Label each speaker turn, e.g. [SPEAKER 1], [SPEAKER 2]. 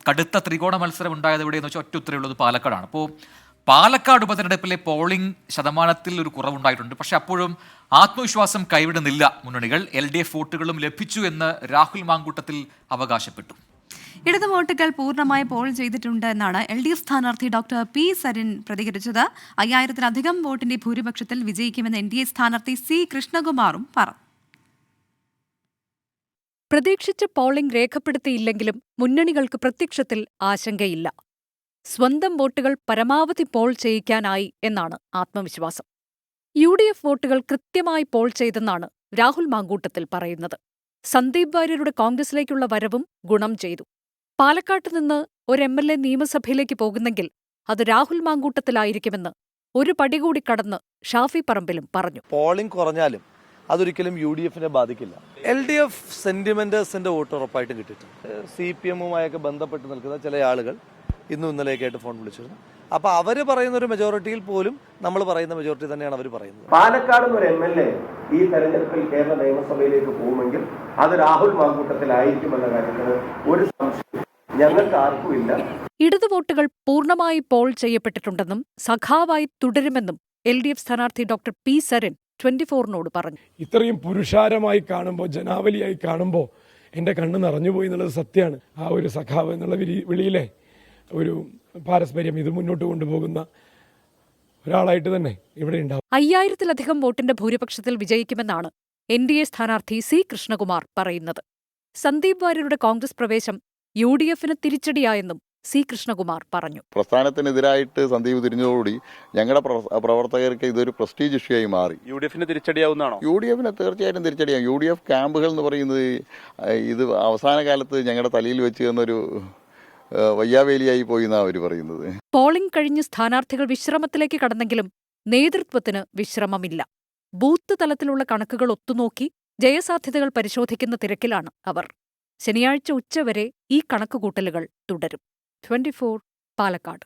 [SPEAKER 1] കടുത്ത ത്രികോണ മത്സരം ഉണ്ടായത് എവിടെയെന്ന് വെച്ചാൽ ഒറ്റ ഉത്തരവുള്ളത് പാലക്കാടാണ്. അപ്പോൾ പാലക്കാട് ഉപതെരഞ്ഞെടുപ്പിലെ പോളിംഗ് ശതമാനത്തിൽ ഒരു കുറവുണ്ടായിട്ടുണ്ട്. പക്ഷെ അപ്പോഴും ആത്മവിശ്വാസം കൈവിടുന്നില്ല മുന്നണികൾ. LDF വോട്ടുകളും ലഭിച്ചു എന്ന് രാഹുൽ മാങ്കൂട്ടത്തിൽ അവകാശപ്പെട്ടു.
[SPEAKER 2] ഇടത് വോട്ടുകൾ പൂർണ്ണമായി പോൾ ചെയ്തിട്ടുണ്ട് എന്നാണ് LDF സ്ഥാനാർത്ഥി ഡോക്ടർ പി സരിൻ പ്രതികരിച്ചത്. 5000-ലധികം വോട്ടിന്റെ ഭൂരിപക്ഷത്തിൽ വിജയിക്കുമെന്ന് NDA സ്ഥാനാർത്ഥി C കൃഷ്ണകുമാറും പറഞ്ഞു.
[SPEAKER 3] പ്രതീക്ഷിച്ച പോളിംഗ് രേഖപ്പെടുത്തിയില്ലെങ്കിലും മുന്നണികൾക്ക് പ്രത്യക്ഷത്തിൽ ആശങ്കയില്ല. സ്വന്തം വോട്ടുകൾ പരമാവധി പോൾ ചെയ്യിക്കാനായി എന്നാണ് ആത്മവിശ്വാസം. UDF വോട്ടുകൾ കൃത്യമായി പോൾ ചെയ്തെന്നാണ് രാഹുൽ മാങ്കൂട്ടത്തിൽ പറയുന്നത്. സന്ദീപ് വാര്യരുടെ കോൺഗ്രസിലേക്കുള്ള വരവും ഗുണം ചെയ്തു. പാലക്കാട്ട് നിന്ന് ഒരു MLA നിയമസഭയിലേക്ക് പോകുന്നെങ്കിൽ അത് രാഹുൽ മാങ്കൂട്ടത്തിലായിരിക്കുമെന്ന് ഒരു പടി കൂടി കടന്ന് ഷാഫി പറമ്പിലും പറഞ്ഞു.
[SPEAKER 4] പോളിംഗ് കുറഞ്ഞാലും അതൊരിക്കലും UDFനെ ബാധിക്കില്ല. LDF സെന്റിമെന്റേഴ്സിന്റെ വോട്ട് ഉറപ്പായിട്ടും കിട്ടിയിട്ടുണ്ട്. CPM-ഉമായൊക്കെ ബന്ധപ്പെട്ട് നിൽക്കുന്ന ചില ആളുകൾ ഇന്നും ഇന്നലെയൊക്കെയായിട്ട് ഫോൺ വിളിച്ചിരുന്നു. അപ്പൊ അവര് പറയുന്ന ഒരു മെജോറിറ്റിയിൽ പോലും നമ്മൾ പറയുന്ന മെജോറിറ്റി തന്നെയാണ് അവർ പറയുന്നത്.
[SPEAKER 5] പാലക്കാട് ഒരു MLA ഈ തെരഞ്ഞെടുപ്പിൽ കേരള നിയമസഭയിലേക്ക് പോകുമെങ്കിൽ അത് രാഹുൽ മാങ്കൂട്ടത്തിലായിരിക്കുമെന്ന കാര്യത്തിന് ഒരു സംശയം ഞങ്ങൾക്ക് ആർക്കുമില്ല.
[SPEAKER 3] ഇടത് വോട്ടുകൾ പൂർണ്ണമായി പോൾ ചെയ്യപ്പെട്ടിട്ടുണ്ടെന്നും സഖാവായി തുടരുമെന്നും LDF സ്ഥാനാർത്ഥി ഡോക്ടർ പി സരിൻ 24-നോട് പറഞ്ഞു.
[SPEAKER 6] ഇത്രയും പുരുഷാരമായി കാണുമ്പോൾ, ജനാവലിയായി കാണുമ്പോൾ എൻ്റെ കണ്ണ് നിറഞ്ഞുപോയി എന്നുള്ളത് സത്യമാണ്. ആ ഒരു സഖാവ് എന്നുള്ള വിളിയിലെ ഒരു പാരസ്പര്യം ഇത് മുന്നോട്ട് കൊണ്ടുപോകുന്ന ഒരാളായിട്ട് തന്നെ ഇവിടെ ഉണ്ടാവും.
[SPEAKER 3] 5000-ലധികം വോട്ടിന്റെ ഭൂരിപക്ഷത്തിൽ വിജയിക്കുമെന്നാണ് NDA സ്ഥാനാർത്ഥി C കൃഷ്ണകുമാർ പറയുന്നത്. സന്ദീപ് വാര്യരുടെ കോൺഗ്രസ് പ്രവേശം UDFന് തിരിച്ചടിയായെന്നും C കൃഷ്ണകുമാർ പറഞ്ഞു.
[SPEAKER 7] പ്രസ്ഥാനത്തിനെതിരായിട്ട് സന്ദീപ് തിരിഞ്ഞതോടുകൂടി ഞങ്ങളുടെ പ്രവർത്തകർക്ക് ഇതൊരു പ്രസ്റ്റീജ് ഇഷ്യൂ ആയി മാറി.
[SPEAKER 8] UDFന് തിരിച്ചടിയാവുന്നതാണോ?
[SPEAKER 7] UDFന് തീർച്ചയായിട്ടും തിരിച്ചടിയാവും. UDF ക്യാമ്പുകൾ എന്ന് പറയുന്നത് ഇത് അവസാന കാലത്ത് ഞങ്ങളുടെ തലയിൽ വെച്ച് തന്നൊരു വയ്യാവേലിയായി പോയി എന്നാണ് അവർ പറയുന്നത്.
[SPEAKER 3] പോളിംഗ് കഴിഞ്ഞ് സ്ഥാനാർത്ഥികൾ വിശ്രമത്തിലേക്ക് കടന്നെങ്കിലും നേതൃത്വത്തിന് വിശ്രമമില്ല. ബൂത്ത് തലത്തിലുള്ള കണക്കുകൾ ഒത്തുനോക്കി ജയസാധ്യതകൾ പരിശോധിക്കുന്ന തിരക്കിലാണ് അവർ. ശനിയാഴ്ച ഉച്ചവരെ ഈ കണക്കുകൂട്ടലുകൾ തുടരും. 24 പാലക്കാട്.